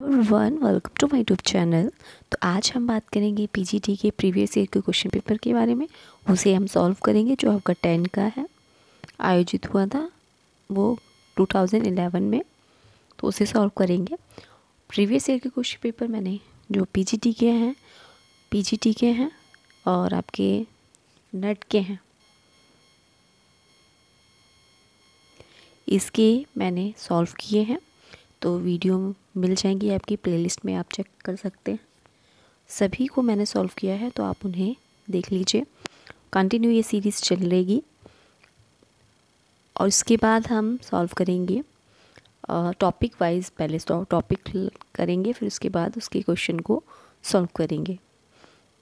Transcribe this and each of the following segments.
Everyone, welcome to my YouTube channel. तो आज हम बात करेंगे पीजीटी के प्रीवियस ईयर के क्वेश्चन पेपर के बारे में। उसे हम सॉल्व करेंगे जो आपका 10 का है, आयोजित हुआ था वो 2011 में। तो उसे सॉल्व करेंगे। प्रीवियस ईयर के क्वेश्चन पेपर मैंने जो पीजीटी के हैं और आपके नेट के हैं, इसके मैंने सॉल्व किए हैं। तो वीडियो मिल जाएंगी आपकी प्लेलिस्ट में, आप चेक कर सकते हैं। सभी को मैंने सॉल्व किया है, तो आप उन्हें देख लीजिए। कंटिन्यू ये सीरीज़ चल रहेगी और इसके बाद हम सॉल्व करेंगे टॉपिक वाइज। पहले टॉपिक करेंगे, फिर उसके बाद उसके क्वेश्चन को सॉल्व करेंगे।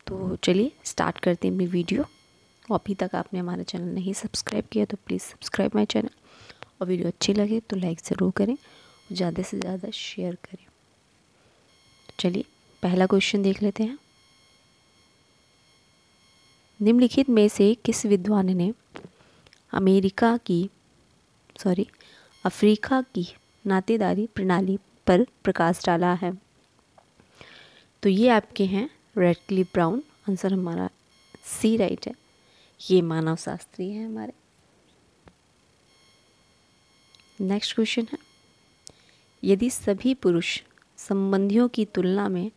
तो चलिए स्टार्ट करते हैं अपनी वीडियो। अभी तक आपने हमारा चैनल नहीं सब्सक्राइब किया तो प्लीज़ सब्सक्राइब माई चैनल, और वीडियो अच्छी लगे तो लाइक ज़रूर करें, ज़्यादा से ज़्यादा शेयर करें। तो चलिए पहला क्वेश्चन देख लेते हैं। निम्नलिखित में से किस विद्वान ने अफ्रीका की नातेदारी प्रणाली पर प्रकाश डाला है? तो ये आपके हैं रेडक्लिफ ब्राउन। आंसर हमारा सी राइट है। ये मानव शास्त्री हैं हमारे। नेक्स्ट क्वेश्चन है, यदि सभी पुरुष संबंधियों की तुलना में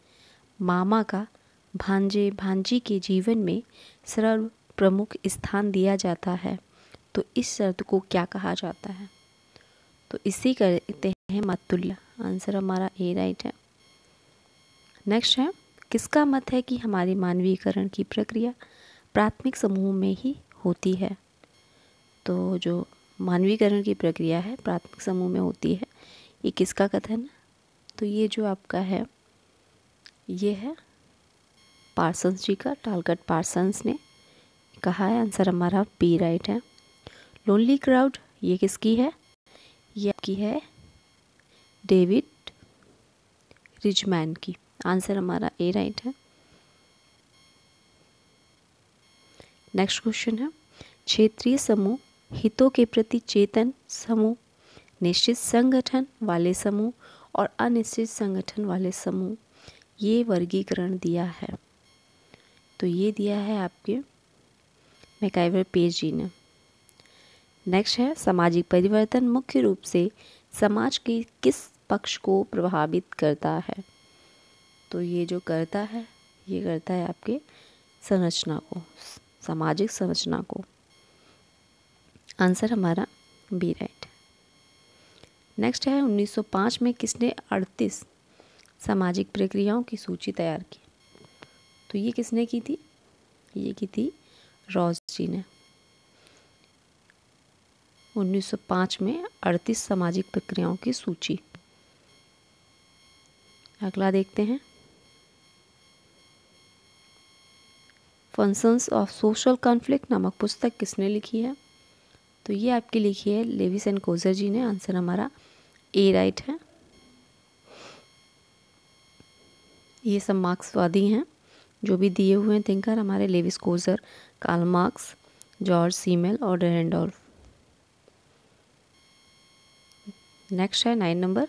मामा का भांजे भांजी के जीवन में सर्व प्रमुख स्थान दिया जाता है तो इस शर्त को क्या कहा जाता है? तो इसी कहते हैं मतुल्य। आंसर हमारा ए राइट है। नेक्स्ट है, किसका मत है कि हमारी मानवीकरण की प्रक्रिया प्राथमिक समूह में ही होती है? तो जो मानवीकरण की प्रक्रिया है प्राथमिक समूह में होती है, ये किसका कथन है? तो ये जो आपका है ये है पार्सन्स जी का। टालकट पार्सन्स ने कहा है। आंसर हमारा बी राइट है। लोनली क्राउड ये किसकी है? ये आपकी है डेविड रिचमैन की। आंसर हमारा ए राइट है। नेक्स्ट क्वेश्चन है, क्षेत्रीय समूह हितों के प्रति चेतन समूह, निश्चित संगठन वाले समूह और अनिश्चित संगठन वाले समूह, ये वर्गीकरण दिया है। तो ये दिया है आपके मैकाइवर पेज जी ने। नेक्स्ट है, सामाजिक परिवर्तन मुख्य रूप से समाज के किस पक्ष को प्रभावित करता है? तो ये जो करता है ये करता है आपके संरचना को, सामाजिक संरचना को। आंसर हमारा बी राइट। नेक्स्ट है, 1905 में किसने 38 सामाजिक प्रक्रियाओं की सूची तैयार की? तो ये किसने की थी? ये की थी रॉस जी ने। 1905 में 38 सामाजिक प्रक्रियाओं की सूची। अगला देखते हैं, फंक्शंस ऑफ सोशल कॉन्फ्लिक्ट नामक पुस्तक किसने लिखी है? तो ये आपकी लिखी है लेविस एंड कोजर जी ने। आंसर हमारा ए राइट है। ये सब मार्क्सवादी हैं जो भी दिए हुए हैं थिंकर हमारे, Lewis Coser, Karl Marx, George Simmel और रेंडोल्फ। नेक्स्ट है 9 नंबर,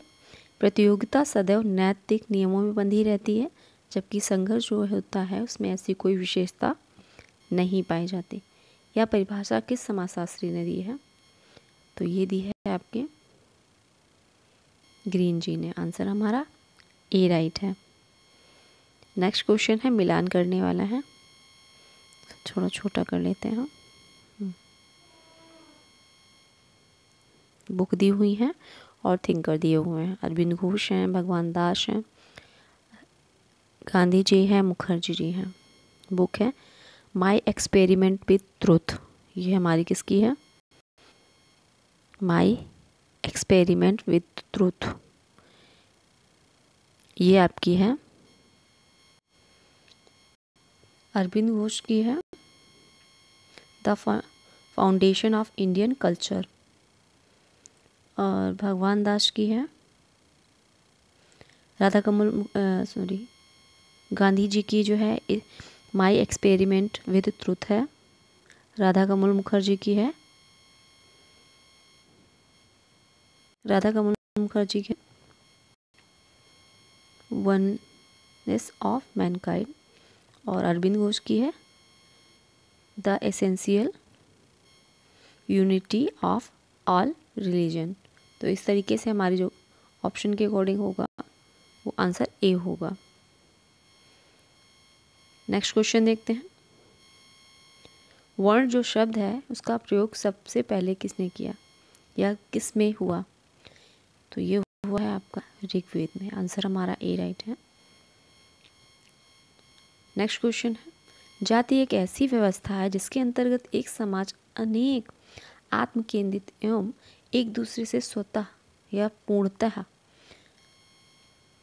प्रतियोगिता सदैव नैतिक नियमों में बंधी रहती है जबकि संघर्ष जो होता है उसमें ऐसी कोई विशेषता नहीं पाई जाती। यह परिभाषा किस समाजशास्त्री ने दी है? तो ये दी है आपके ग्रीन जी ने। आंसर हमारा ए राइट है। नेक्स्ट क्वेश्चन है, मिलान करने वाला है, थोड़ा छोटा कर लेते हैं हम। बुक दी हुई है और थिंकर दिए हुए हैं। अरविंद घोष हैं, भगवान दास हैं, गांधी जी हैं, मुखर्जी जी हैं। बुक है माई एक्सपेरिमेंट विथ ट्रूथ। ये हमारी किसकी है? My experiment with truth. ये आपकी है अरविंद घोष की है the foundation of Indian culture, और भगवान दास की है गांधी जी की जो है माई एक्सपेरिमेंट विद ट्रूथ है। राधा कमल मुखर्जी की है वननेस ऑफ मैनकाइंड, और अरविंद घोष की है the essential unity of all religion. तो इस तरीके से हमारी जो ऑप्शन के अकॉर्डिंग होगा वो आंसर ए होगा। नेक्स्ट क्वेश्चन देखते हैं। वर्ण जो शब्द है उसका प्रयोग सबसे पहले किसने किया या किस में हुआ? तो ये हुआ है आपका ऋग्वेद में। आंसर हमारा ए राइट है। नेक्स्ट क्वेश्चन है, जाति एक ऐसी व्यवस्था है जिसके अंतर्गत एक समाज अनेक आत्म केंद्रित एवं एक दूसरे से स्वतः या पूर्णतः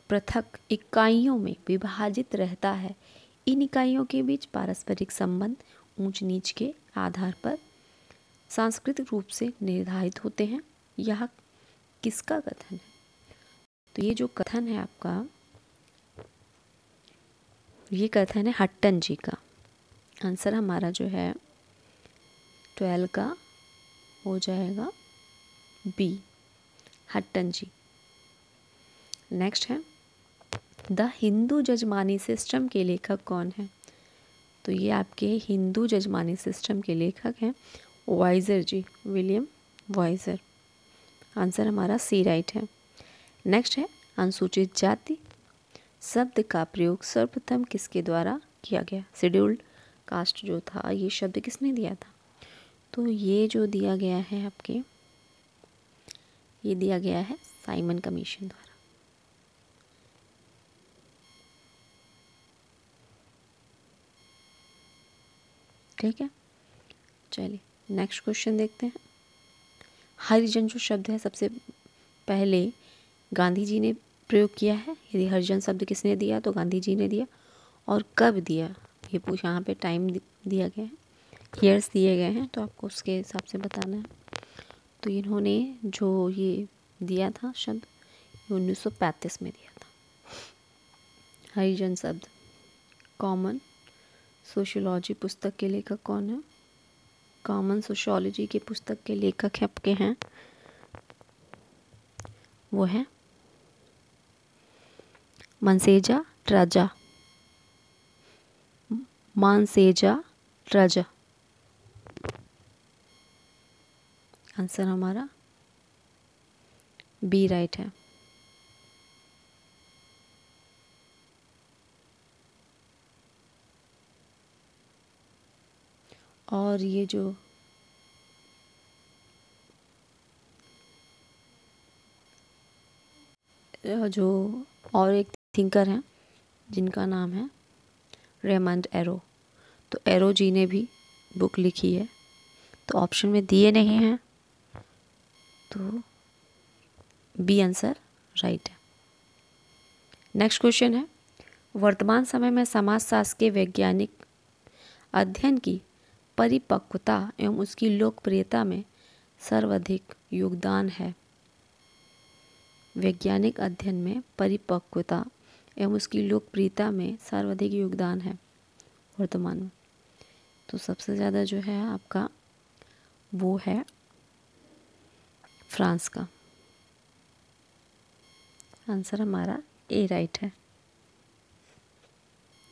पृथक इकाइयों में विभाजित रहता है। इन इकाइयों के बीच पारस्परिक संबंध ऊंच नीच के आधार पर सांस्कृतिक रूप से निर्धारित होते हैं। यह किसका कथन है? तो ये जो कथन है आपका, ये कथन है हट्टन जी का। आंसर हमारा जो है 12 का हो जाएगा बी, हट्टन जी। नेक्स्ट है, द हिंदू जजमानी सिस्टम के लेखक कौन है? तो ये आपके हिंदू जजमानी सिस्टम के लेखक हैं वाइजर जी, विलियम वाइजर। आंसर हमारा सी राइट है। नेक्स्ट है, अनुसूचित जाति शब्द का प्रयोग सर्वप्रथम किसके द्वारा किया गया? शेड्यूल्ड कास्ट जो था, ये शब्द किसने दिया था? तो ये जो दिया गया है आपके, ये दिया गया है साइमन कमीशन द्वारा। ठीक है, चलिए नेक्स्ट क्वेश्चन देखते हैं। हरिजन जो शब्द है सबसे पहले गांधी जी ने प्रयोग किया है। यदि हरिजन शब्द किसने दिया? तो गांधी जी ने दिया। और कब दिया ये पूछ, यहाँ पे टाइम दिया गया है, ईयर्स दिए गए हैं, तो आपको उसके हिसाब से बताना है। तो इन्होंने जो ये दिया था शब्द, 1935 में दिया था। हरिजन शब्द। कॉमन सोशियोलॉजी पुस्तक के लेखक कौन है? कॉमन सोशियोलॉजी की पुस्तक के लेखक है आपके हैं, वो है मनसेजा ट्रजा, मानसेजा ट्रजा। आंसर हमारा बी राइट है। और ये जो और एक थिंकर हैं जिनका नाम है रेमंड एरो, तो एरो जी ने भी बुक लिखी है। तो ऑप्शन में दिए नहीं हैं, तो बी आंसर राइट है। नेक्स्ट क्वेश्चन है, वर्तमान समय में समाजशास्त्र के वैज्ञानिक अध्ययन की परिपक्वता एवं उसकी लोकप्रियता में सर्वाधिक योगदान है। वैज्ञानिक अध्ययन में परिपक्वता एवं उसकी लोकप्रियता में सर्वाधिक योगदान है वर्तमान में। तो सबसे ज़्यादा जो है आपका वो है फ्रांस का। आंसर हमारा ए राइट है।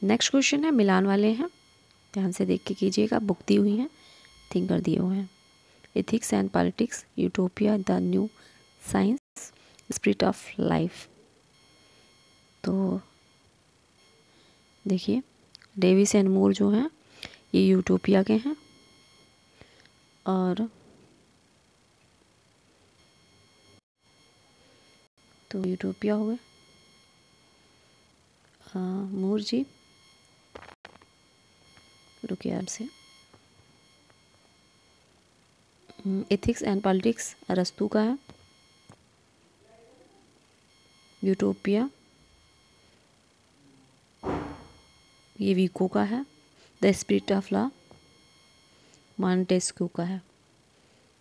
नेक्स्ट क्वेश्चन है, मिलान वाले हैं, ध्यान से देख के कीजिएगा। बुक दी हुई हैं, थिंकर दिए हुए हैं। Ethics and politics, utopia, the new science, spirit of life. तो देखिए डेविस एंड मूर जो हैं ये यूटोपिया के हैं, और तो यूटोपिया हुए। मूर जी रुकिए आपसे, एथिक्स एंड पॉलिटिक्स अरस्तू का है। यूटोपिया ये वीको का है। The spirit of law Montesquieu का है।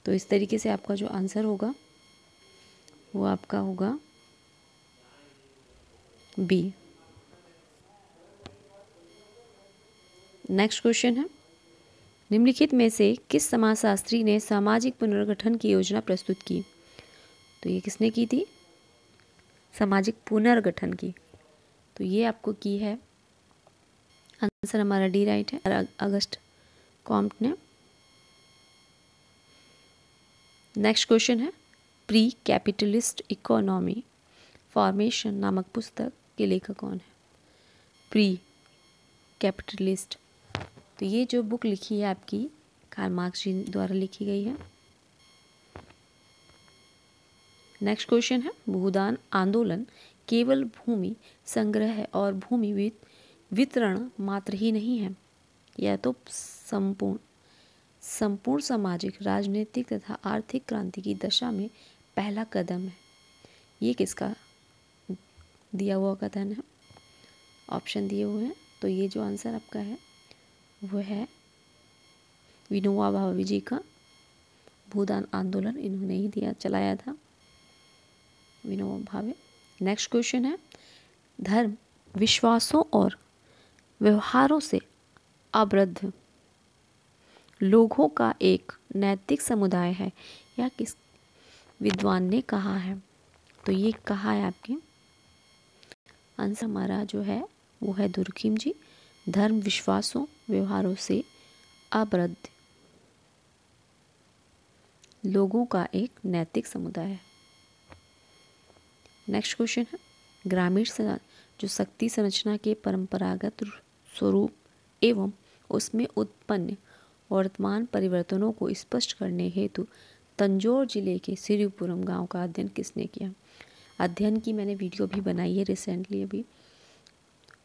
तो इस तरीके से आपका जो आंसर होगा वो आपका होगा बी। नेक्स्ट क्वेश्चन है, निम्नलिखित में से किस समाजशास्त्री ने सामाजिक पुनर्गठन की योजना प्रस्तुत की? तो ये किसने की थी? सामाजिक पुनर्गठन की। तो ये आपको की है, आंसर हमारा डी राइट है, अगस्ट कॉम्ट ने। नेक्स्ट क्वेश्चन है, प्री कैपिटलिस्ट इकोनॉमी फॉर्मेशन नामक पुस्तक के लेखक कौन है? प्री कैपिटलिस्ट, तो ये जो बुक लिखी है आपकी कार्ल मार्क्स जी द्वारा लिखी गई है। नेक्स्ट क्वेश्चन है, भूदान आंदोलन केवल भूमि संग्रह और भूमि वितरण मात्र ही नहीं है, यह तो संपूर्ण सामाजिक, राजनीतिक तथा आर्थिक क्रांति की दशा में पहला कदम है। ये किसका दिया हुआ कथन है? ऑप्शन दिए हुए हैं, तो ये जो आंसर आपका है वो है विनोबा भावे जी का। भूदान आंदोलन इन्होंने ही दिया, चलाया था, विनोबा भावे। नेक्स्ट क्वेश्चन है, धर्म विश्वासों और व्यवहारों से आबद्ध लोगों का एक नैतिक समुदाय है, यह किस विद्वान ने कहा है? तो ये कहा है आपके, आंसर हमारा जो है वो है दुर्खिम जी। धर्म विश्वासों व्यवहारों से आबद्ध लोगों का एक नैतिक समुदाय है। नेक्स्ट क्वेश्चन है, ग्रामीण जो शक्ति संरचना के परंपरागत स्वरूप एवं उसमें उत्पन्न वर्तमान परिवर्तनों को स्पष्ट करने हेतु तंजौर जिले के सिरिपुरम गांव का अध्ययन किसने किया? अध्ययन की मैंने वीडियो भी बनाई है रिसेंटली, अभी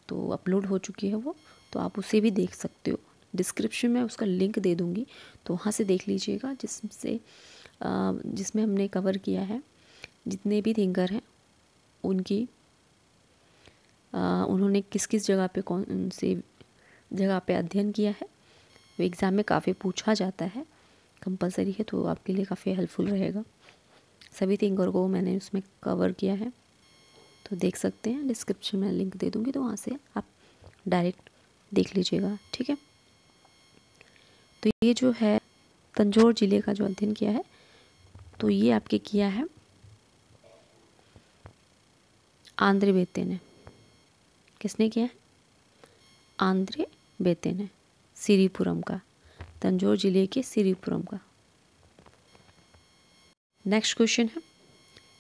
तो अपलोड हो चुकी है वो, तो आप उसे भी देख सकते हो। डिस्क्रिप्शन में उसका लिंक दे दूँगी, तो वहाँ से देख लीजिएगा, जिसमें हमने कवर किया है जितने भी थिंकर हैं उनकी उन्होंने किस किस जगह पे कौन से जगह पे अध्ययन किया है। वो एग्ज़ाम में काफ़ी पूछा जाता है, कंपलसरी है, तो आपके लिए काफ़ी हेल्पफुल रहेगा। सभी थिंकर को मैंने उसमें कवर किया है, तो देख सकते हैं। डिस्क्रिप्शन में लिंक दे दूँगी, तो वहाँ से आप डायरेक्ट देख लीजिएगा, ठीक है। तो ये जो है तंजौर जिले का जो अध्ययन किया है, तो ये आपके किया है आंद्रे बेते ने। किसने किया है? आंद्रे बेते ने, सिरिपुरम का, तंजौर जिले के सिरिपुरम का। नेक्स्ट क्वेश्चन है,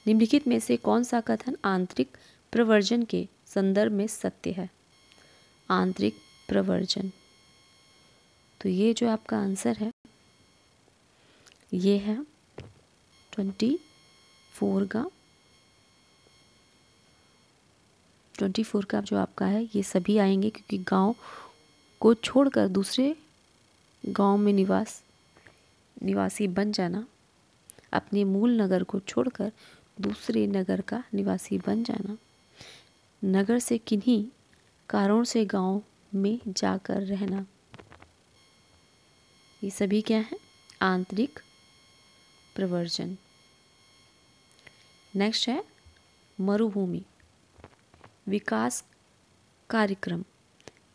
निम्नलिखित में से कौन सा कथन आंतरिक प्रवर्जन के संदर्भ में सत्य है? आंतरिक प्रवर्जन, तो ये जो आपका आंसर है ये है 24 का जो आपका है, ये सभी आएंगे, क्योंकि गांव को छोड़कर दूसरे गांव में निवासी बन जाना, अपने मूल नगर को छोड़कर दूसरे नगर का निवासी बन जाना, नगर से किन्हीं कारणों से गांव में जाकर रहना, ये सभी क्या है? आंतरिक प्रवर्जन। नेक्स्ट है, मरुभूमि विकास कार्यक्रम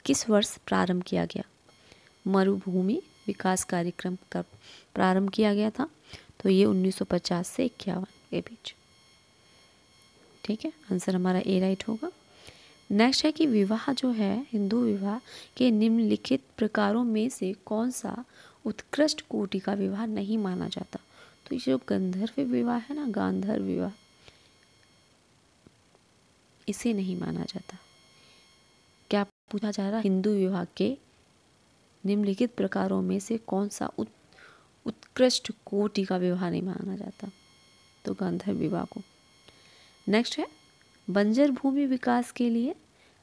किस वर्ष प्रारंभ किया गया? मरुभूमि विकास कार्यक्रम कब प्रारंभ किया गया था? तो ये 1950 से 51 के बीच, ठीक है। आंसर हमारा ए राइट होगा। नेक्स्ट है कि विवाह जो है, हिंदू विवाह के निम्नलिखित प्रकारों में से कौन सा उत्कृष्ट कोटि का विवाह नहीं माना जाता? तो ये जो गंधर्व विवाह है ना, गांधर्व विवाह, इसे नहीं माना जाता। क्या पूछा जा रहा? हिंदू विवाह के निम्नलिखित प्रकारों में से कौन सा उत्कृष्ट कोटि का विवाह नहीं माना जाता? तो गांधर्व विवाह को। नेक्स्ट है, बंजर भूमि विकास के लिए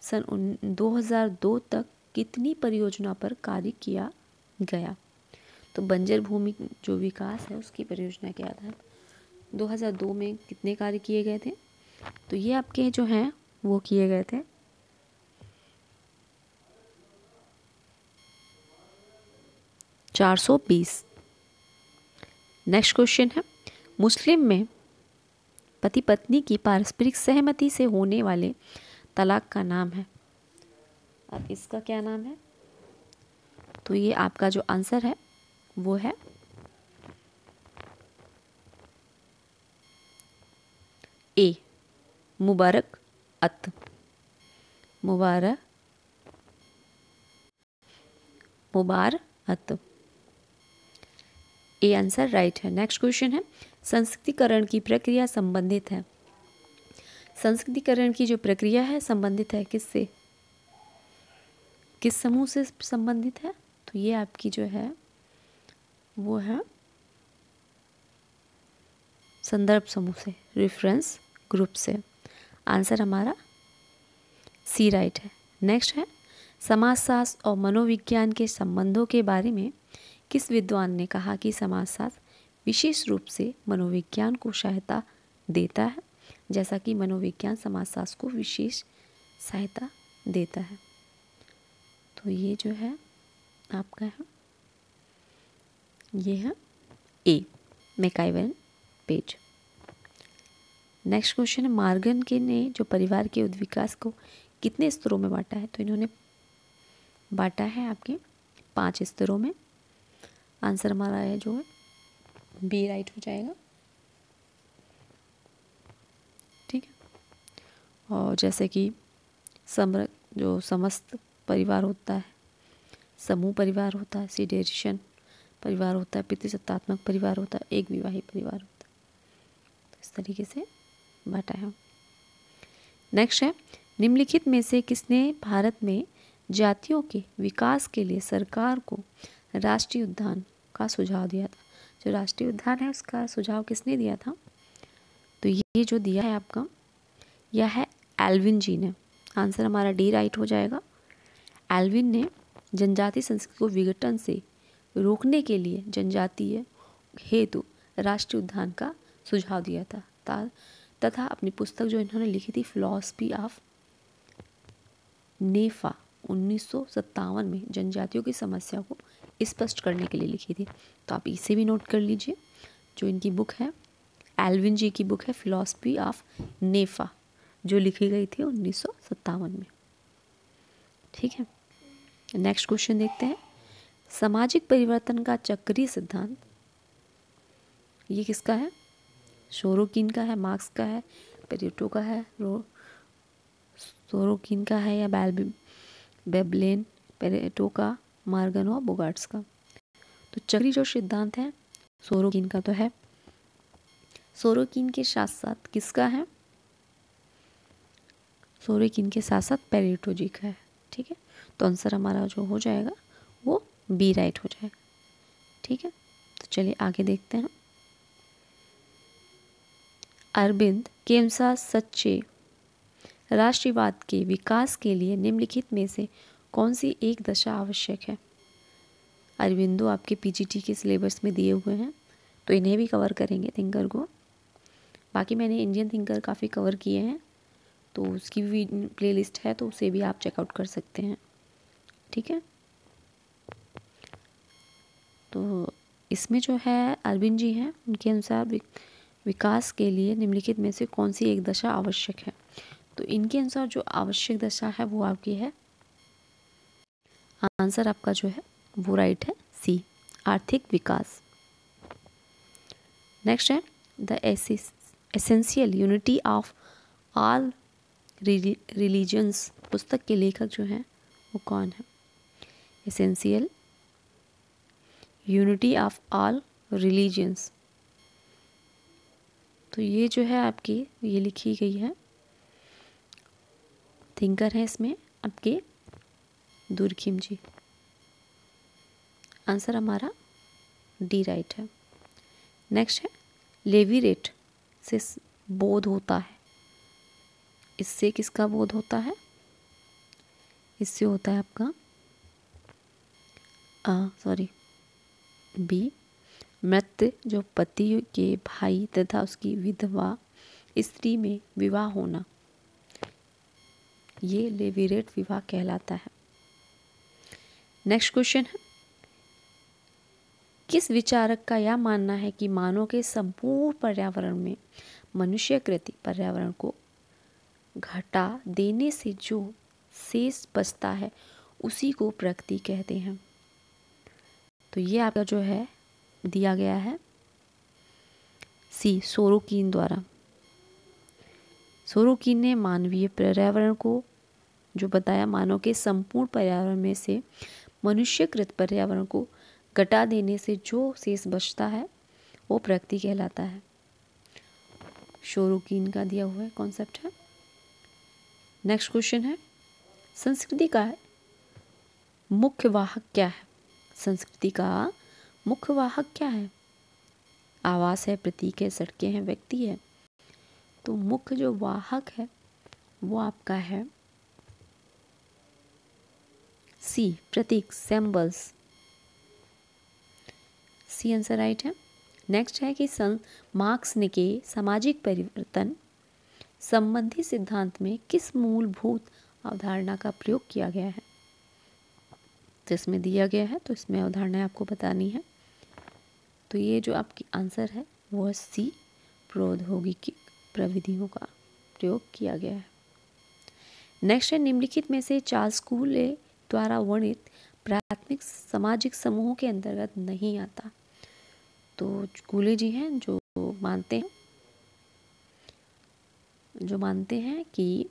सन 2002 तक कितनी परियोजना पर कार्य किया गया? तो बंजर भूमि जो विकास है उसकी परियोजना के आधार 2002 में कितने कार्य किए गए थे? तो ये आपके जो हैं वो किए गए थे 420। नेक्स्ट क्वेश्चन है, मुस्लिम में पति पत्नी की पारस्परिक सहमति से होने वाले तलाक का नाम है। अब इसका क्या नाम है? तो ये आपका जो आंसर है वो है ए, मुबारक अत। मुबारअत। ए आंसर राइट है। नेक्स्ट क्वेश्चन है, संस्कृतिकरण की प्रक्रिया संबंधित है। संस्कृतिकरण की जो प्रक्रिया है संबंधित है किससे, किस समूह से संबंधित है? तो ये आपकी जो है वो है संदर्भ समूह से, रेफरेंस ग्रुप से। आंसर हमारा सी राइट है। नेक्स्ट है, समाजशास्त्र और मनोविज्ञान के संबंधों के बारे में किस विद्वान ने कहा कि समाजशास्त्र विशेष रूप से मनोविज्ञान को सहायता देता है, जैसा कि मनोविज्ञान समाजशास्त्र को विशेष सहायता देता है? तो ये जो है आपका है, ये है ए, मैकइवन पेज। नेक्स्ट क्वेश्चन है, मॉर्गन के ने जो परिवार के उद्विकास को कितने स्तरों में बांटा है? तो इन्होंने बांटा है आपके 5 स्तरों में। आंसर हमारा है जो है बी राइट हो जाएगा। ठीक है। और जैसे कि जो समस्त परिवार होता है, समूह परिवार होता है, सीडेरिशन परिवार होता है, पितृसत्तात्मक परिवार होता है, एक विवाही परिवार होता है। तो इस तरीके से बांटा है। नेक्स्ट है, निम्नलिखित में से किसने भारत में जातियों के विकास के लिए सरकार को राष्ट्रीय उद्यान का सुझाव दिया था? जो राष्ट्रीय उद्यान है उसका सुझाव किसने दिया था? तो ये जो दिया है आपका, यह है एल्विन जी ने। आंसर हमारा डी राइट हो जाएगा। एल्विन ने जनजातीय संस्कृति को विघटन से रोकने के लिए जनजातीय हेतु राष्ट्रीय उद्यान का सुझाव दिया था तथा अपनी पुस्तक जो इन्होंने लिखी थी फिलॉसफी ऑफ नेफा 1957 में जनजातियों की समस्या को स्पष्ट करने के लिए लिखी थी। तो आप इसे भी नोट कर लीजिए। जो इनकी बुक है, एल्विन जी की बुक है फिलॉसफी ऑफ नेफा, जो लिखी गई थी 1957 में। ठीक है। नेक्स्ट क्वेश्चन देखते हैं, सामाजिक परिवर्तन का चक्रीय सिद्धांत ये किसका है? सोरोकिन का है, मार्क्स का है, पेरेटो का है, सोरोकिन का है या बेबलेन, पेरेटो का, मॉर्गन और बोगार्ट्स का? तो चक्रीय जो सिद्धांत है सोरोकिन का तो है। सोरोकिन के साथ साथ किसका है? सोरोकिन के साथ साथ पेरेटो जी का है। ठीक है। तो आंसर हमारा जो हो जाएगा वो बी राइट हो जाएगा। ठीक है। तो चलिए आगे देखते हैं। अरविंद के अनुसार सच्चे राष्ट्रवाद के विकास के लिए निम्नलिखित में से कौन सी एक दशा आवश्यक है? अरविंदो आपके पीजीटी के सिलेबस में दिए हुए हैं, तो इन्हें भी कवर करेंगे थिंकर को। बाकी मैंने इंडियन थिंकर काफ़ी कवर किए हैं, तो उसकी भी प्लेलिस्ट है, तो उसे भी आप चेकआउट कर सकते हैं। ठीक है। तो इसमें जो है अरविंद जी हैं, उनके अनुसार विकास के लिए निम्नलिखित में से कौन सी एक दशा आवश्यक है? तो इनके अनुसार जो आवश्यक दशा है वो आपकी है, आंसर आपका जो है वो राइट है, सी, आर्थिक विकास। नेक्स्ट है, the essential unity of all religions पुस्तक के लेखक जो हैं वो कौन है? Essential unity of all religions, तो ये जो है आपकी ये लिखी गई है, थिंकर है इसमें आपके दुर्खिम जी। आंसर हमारा डी राइट है। नेक्स्ट है, लेविरेट से बोध होता है, इससे किसका बोध होता है? इससे होता है आपका बी, मृत जो पति के भाई तथा उसकी विधवा स्त्री में विवाह होना, ये लेविरेट विवाह कहलाता है। नेक्स्ट क्वेश्चन है, किस विचारक का यह मानना है कि मानव के संपूर्ण पर्यावरण में मनुष्यकृत पर्यावरण को घटा देने से जो शेष बचता है उसी को प्रकृति कहते हैं? तो ये आपका जो है दिया गया है सी, सोरोकिन द्वारा। सोरोकिन ने मानवीय पर्यावरण को जो बताया, मानव के संपूर्ण पर्यावरण में से मनुष्यकृत पर्यावरण को घटा देने से जो शेष बचता है वो प्रकृति कहलाता है। शोरोकिन का दिया हुआ है कॉन्सेप्ट है। नेक्स्ट क्वेश्चन है, संस्कृति का मुख्य वाहक क्या है? संस्कृति का मुख्य वाहक क्या है? आवास है, प्रतीक है, सड़कें हैं, व्यक्ति है। तो मुख्य जो वाहक है वो आपका है सी, प्रतीक, सिंबल्स। सी आंसर राइट है। नेक्स्ट है कि मार्क्स ने के सामाजिक परिवर्तन संबंधी सिद्धांत में किस मूलभूत अवधारणा का प्रयोग किया गया है? तो इसमें दिया गया है, तो इसमें अवधारणाएं आपको बतानी है। तो ये जो आपकी आंसर है वो है सी, प्रौद्योगिकी प्रविधियों का प्रयोग किया गया है। नेक्स्ट है, निम्नलिखित में से चार्ल्स कूले द्वारा वर्णित प्राथमिक सामाजिक समूहों के अंतर्गत नहीं आता। तो कूले जी हैं जो मानते हैं कि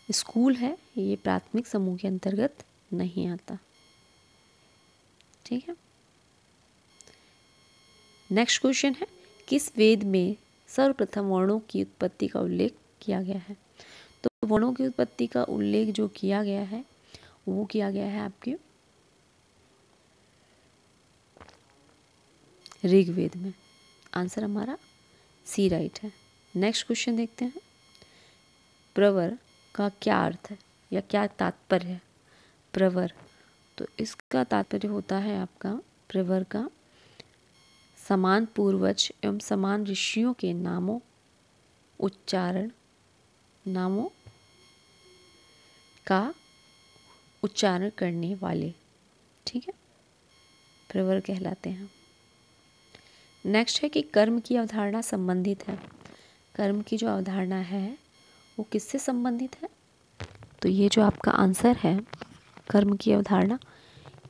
स्कूल है ये प्राथमिक समूह के अंतर्गत नहीं आता। ठीक है। नेक्स्ट क्वेश्चन है, किस वेद में सर्वप्रथम वर्णों की उत्पत्ति का उल्लेख किया गया है? तो वर्णों की उत्पत्ति का उल्लेख जो किया गया है वो किया गया है आपके ऋग्वेद में। आंसर हमारा सी राइट है। नेक्स्ट क्वेश्चन देखते हैं, प्रवर का क्या अर्थ है या क्या तात्पर्य है? प्रवर, तो इसका तात्पर्य होता है आपका प्रवर का समान पूर्वज एवं समान ऋषियों के नामों का उच्चारण करने वाले। ठीक है, प्रवर कहलाते हैं। नेक्स्ट है कि कर्म की अवधारणा संबंधित है। कर्म की जो अवधारणा है वो किससे संबंधित है? तो ये जो आपका आंसर है, कर्म की अवधारणा,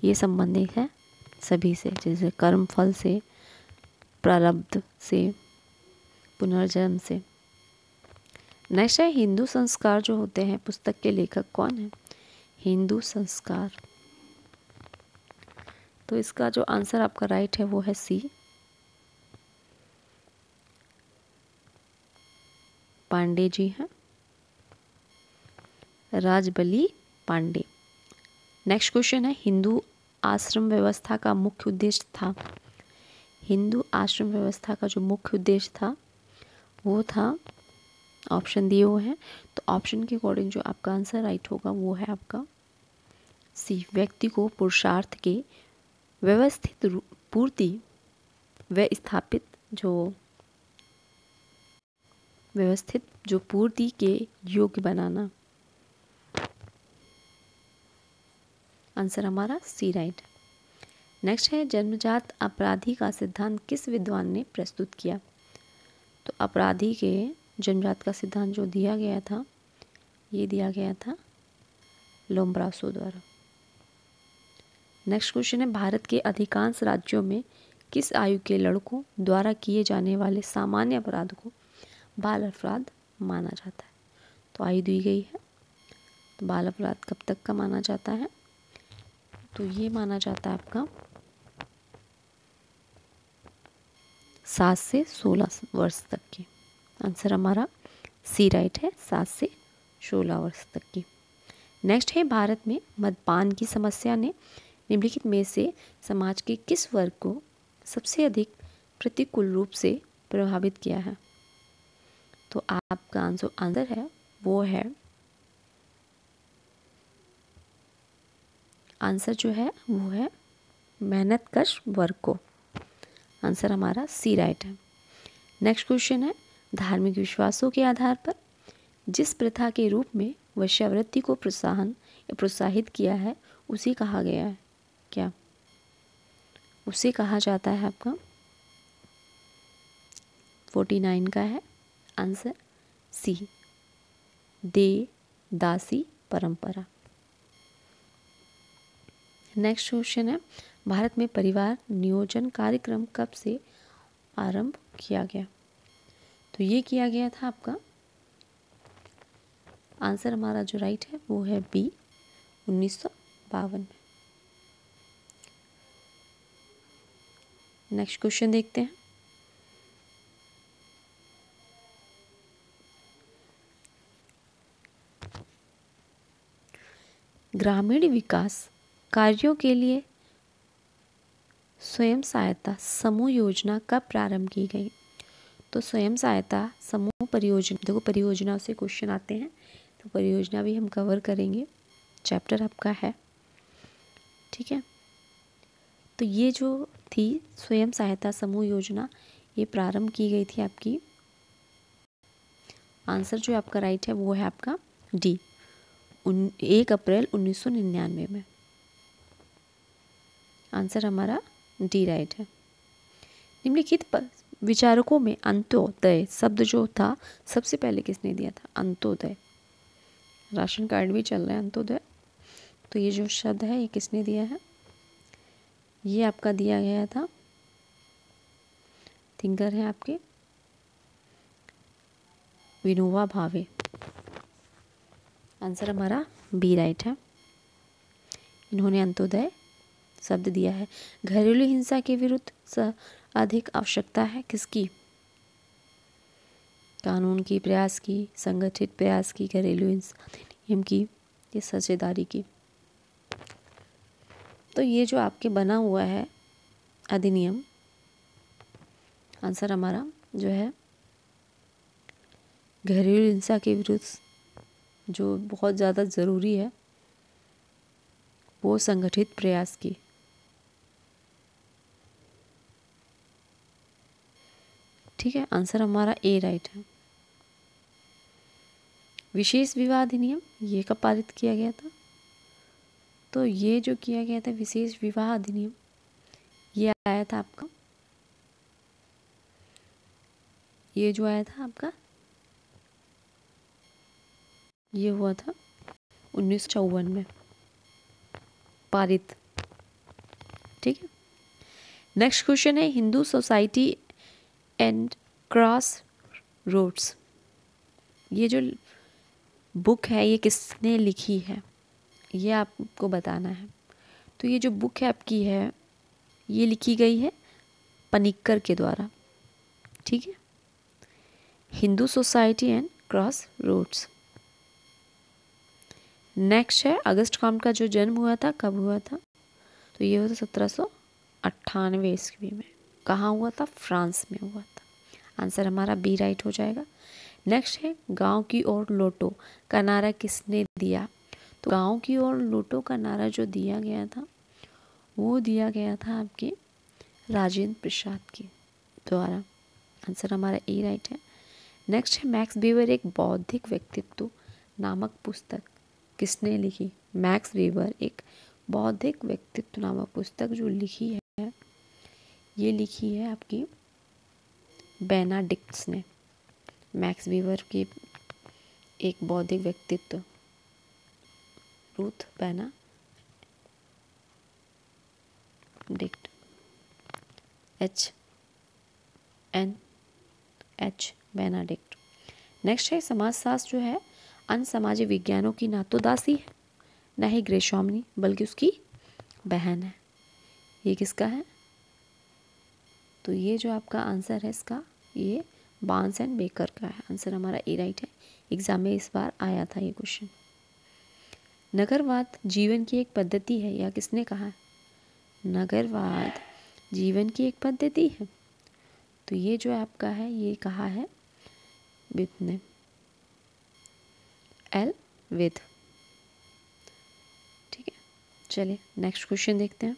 ये संबंधित है सभी से, जैसे कर्म फल से, प्रारब्ध से, पुनर्जन्म से। नेक्स्ट है, हिंदू संस्कार जो होते हैं, पुस्तक के लेखक कौन है? हिंदू संस्कार, तो इसका जो आंसर आपका राइट है वो है सी, पांडे जी हैं, राजबली पांडे। नेक्स्ट क्वेश्चन है, हिंदू आश्रम व्यवस्था का मुख्य उद्देश्य था। हिंदू आश्रम व्यवस्था का जो मुख्य उद्देश्य था वो था, ऑप्शन दिए हुए हैं, तो ऑप्शन के अकॉर्डिंग जो आपका आंसर राइट होगा वो है आपका सी, व्यक्ति को पुरुषार्थ के व्यवस्थित पूर्ति व्यवस्थित जो पूर्ति के योग्य बनाना। आंसर हमारा सी राइट। नेक्स्ट है, जन्मजात अपराधी का सिद्धांत किस विद्वान ने प्रस्तुत किया? तो अपराधी के जन्मजात का सिद्धांत जो दिया गया था, ये दिया गया था लोम्ब्रासो द्वारा। नेक्स्ट क्वेश्चन है, भारत के अधिकांश राज्यों में किस आयु के लड़कों द्वारा किए जाने वाले सामान्य अपराध को बाल अपराध माना जाता है? तो आयु दी गई है, तो बाल अपराध कब तक का माना जाता है? तो ये माना जाता है आपका 7 से 16 वर्ष तक की। आंसर हमारा सी राइट है, 7 से 16 वर्ष तक की। नेक्स्ट है, भारत में मद्यपान की समस्या ने निम्नलिखित में से समाज के किस वर्ग को सबसे अधिक प्रतिकूल रूप से प्रभावित किया है? तो आपका आंसर है वो है, आंसर जो है वो है मेहनतकश वर्ग को। आंसर हमारा सी राइट है। नेक्स्ट क्वेश्चन है, धार्मिक विश्वासों के आधार पर जिस प्रथा के रूप में वेश्यावृत्ति को प्रोत्साहित किया है उसे कहा गया है क्या? उसे कहा जाता है आपका 49 का है आंसर सी, दासी परंपरा। नेक्स्ट क्वेश्चन है, भारत में परिवार नियोजन कार्यक्रम कब से आरंभ किया गया? तो ये किया गया था आपका आंसर हमारा जो राइट है वो है बी, 1952 में। नेक्स्ट क्वेश्चन देखते हैं। ग्रामीण विकास कार्यों के लिए स्वयं सहायता समूह योजना कब प्रारंभ की गई? तो स्वयं सहायता समूह परियोजना, देखो परियोजना से क्वेश्चन आते हैं तो परियोजना भी हम कवर करेंगे, चैप्टर आपका है, ठीक है। तो ये जो थी स्वयं सहायता समूह योजना, ये प्रारंभ की गई थी आपकी, आंसर जो आपका राइट है वो है आपका डी, 1 अप्रैल 1999 में। आंसर हमारा डी राइट है। निम्नलिखित विचारकों में अंत्योदय शब्द जो था सबसे पहले किसने दिया था? अंत्योदय, राशन कार्ड भी चल रहा है अंत्योदय, तो ये जो शब्द है ये किसने दिया है? ये आपका दिया गया था, थिंकर है आपके विनोबा भावे। आंसर हमारा बी राइट है, इन्होंने अंत्योदय शब्द दिया है। घरेलू हिंसा के विरुद्ध अधिक आवश्यकता है किसकी? कानून की, प्रयास की, संगठित प्रयास की, घरेलू हिंसा अधिनियम की, ये साझेदारी की। तो ये जो आपके बना हुआ है अधिनियम, आंसर हमारा जो है घरेलू हिंसा के विरुद्ध जो बहुत ज़्यादा ज़रूरी है वो संगठित प्रयास की। ठीक है, आंसर हमारा ए राइट है। विशेष विवाह अधिनियम ये कब पारित किया गया था? तो ये जो किया गया था विशेष विवाह अधिनियम, ये आया था आपका, ये जो आया था आपका, ये हुआ था 1954 में पारित। ठीक है, नेक्स्ट क्वेश्चन है Hindu society and cross roads, ये जो बुक है ये किसने लिखी है, ये आपको बताना है। तो ये जो बुक है आपकी है ये लिखी गई है पनिक्कर के द्वारा। ठीक है, Hindu society and cross roads. Next है अगस्त कॉम्ट का जो जन्म हुआ था कब हुआ था? तो ये हुआ था 1798 ईस्वी में। कहाँ हुआ था? फ्रांस में हुआ था। आंसर हमारा बी राइट हो जाएगा। नेक्स्ट है गांव की ओर लौटो का नारा किसने दिया? तो गांव की ओर लौटो का नारा जो दिया गया था वो दिया गया था आपके राजेंद्र प्रसाद के द्वारा। आंसर हमारा ए राइट है। नेक्स्ट है मैक्स वीबर एक बौद्धिक व्यक्तित्व नामक पुस्तक किसने लिखी? मैक्स वीबर एक बौद्धिक व्यक्तित्व नामक पुस्तक जो लिखी है ये लिखी है आपकी बेनाडिक्ट्स ने। मैक्स वीबर की एक बौद्धिक व्यक्तित्व, रूथ बेनाडिक्ट, HNH बेनाडिक्ट। नेक्स्ट है समाजशास्त्र जो है अन्य सामाजिक विज्ञानों की ना तो दासी है ना ही ग्रेशॉमनी बल्कि उसकी बहन है। ये किसका है? तो ये जो आपका आंसर है इसका ये बार्न्स एंड बेकर का है। आंसर हमारा ए राइट है। एग्जाम में इस बार आया था ये क्वेश्चन। नगरवाद जीवन की एक पद्धति है या किसने कहा? नगरवाद जीवन की एक पद्धति है, तो ये जो आपका है ये कहा है विद ने, एल विद। ठीक है, चलिए नेक्स्ट क्वेश्चन देखते हैं।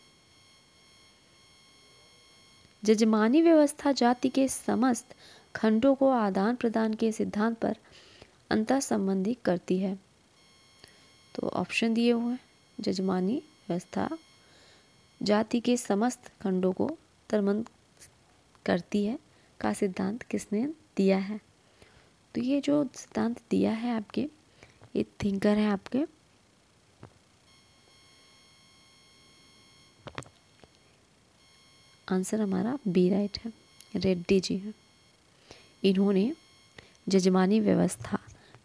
जजमानी व्यवस्था जाति के समस्त खंडों को आदान प्रदान के सिद्धांत पर अंतर संबंधी करती है। तो ऑप्शन दिए हुए हैं, जजमानी व्यवस्था जाति के समस्त खंडों को तरमंद करती है का सिद्धांत किसने दिया है? तो ये जो सिद्धांत दिया है आपके ये थिंकर है आपके आंसर हमारा बी राइट है, रेड्डी जी हैं। इन्होंने जजमानी व्यवस्था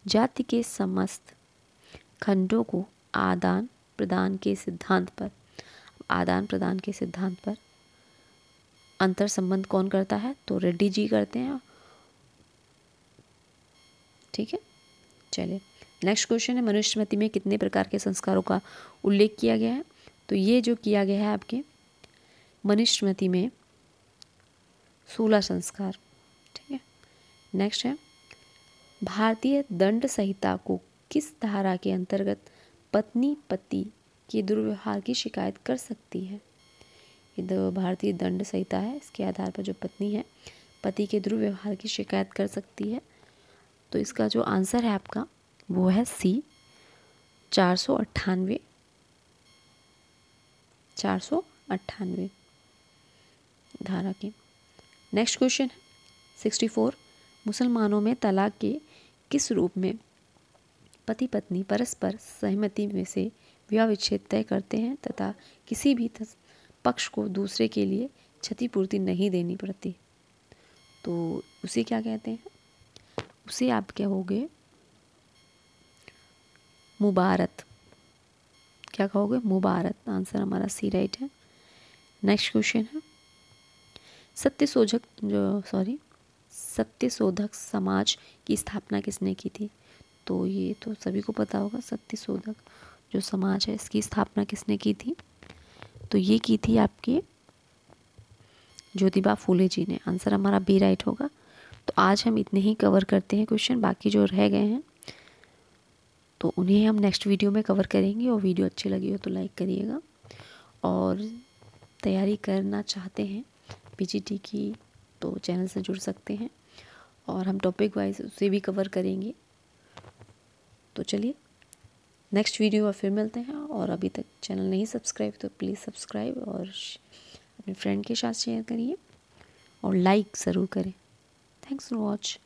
जाति के समस्त खंडों को आदान प्रदान के सिद्धांत पर अंतर संबंध कौन करता है? तो रेड्डी जी करते हैं। ठीक है, चलिए नेक्स्ट क्वेश्चन है, मनुस्मृति में कितने प्रकार के संस्कारों का उल्लेख किया गया है? तो ये जो किया गया है आपके मनुस्मृति में 16 संस्कार। ठीक है, नेक्स्ट है, भारतीय दंड संहिता को किस धारा के अंतर्गत पत्नी पति के दुर्व्यवहार की शिकायत कर सकती है? ये भारतीय दंड संहिता है, इसके आधार पर जो पत्नी है पति के दुर्व्यवहार की शिकायत कर सकती है। तो इसका जो आंसर है आपका वो है सी, 498 धारा की। नेक्स्ट क्वेश्चन है 64, मुसलमानों में तलाक के किस रूप में पति पत्नी परस्पर सहमति में से विवाह विच्छेद तय करते हैं तथा किसी भी पक्ष को दूसरे के लिए क्षतिपूर्ति नहीं देनी पड़ती? तो उसे क्या कहते हैं? उसे आप क्या कहोगे? मुबारत। क्या कहोगे? मुबारत। आंसर हमारा सी राइट है। नेक्स्ट क्वेश्चन है, सत्यशोधक समाज की स्थापना किसने की थी? तो ये तो सभी को पता होगा, सत्यशोधक जो समाज है इसकी स्थापना किसने की थी? तो ये की थी आपकी ज्योतिबा फूले जी ने। आंसर हमारा बी राइट होगा। तो आज हम इतने ही कवर करते हैं क्वेश्चन, बाकी जो रह गए हैं तो उन्हें हम नेक्स्ट वीडियो में कवर करेंगे। और वीडियो अच्छी लगी हो तो लाइक करिएगा, और तैयारी करना चाहते हैं पीजीटी की तो चैनल से जुड़ सकते हैं, और हम टॉपिक वाइज उसे भी कवर करेंगे। तो चलिए नेक्स्ट वीडियो में फिर मिलते हैं, और अभी तक चैनल नहीं सब्सक्राइब तो प्लीज़ सब्सक्राइब और अपने फ्रेंड के साथ शेयर करिए और लाइक ज़रूर करें। Thanks for watch.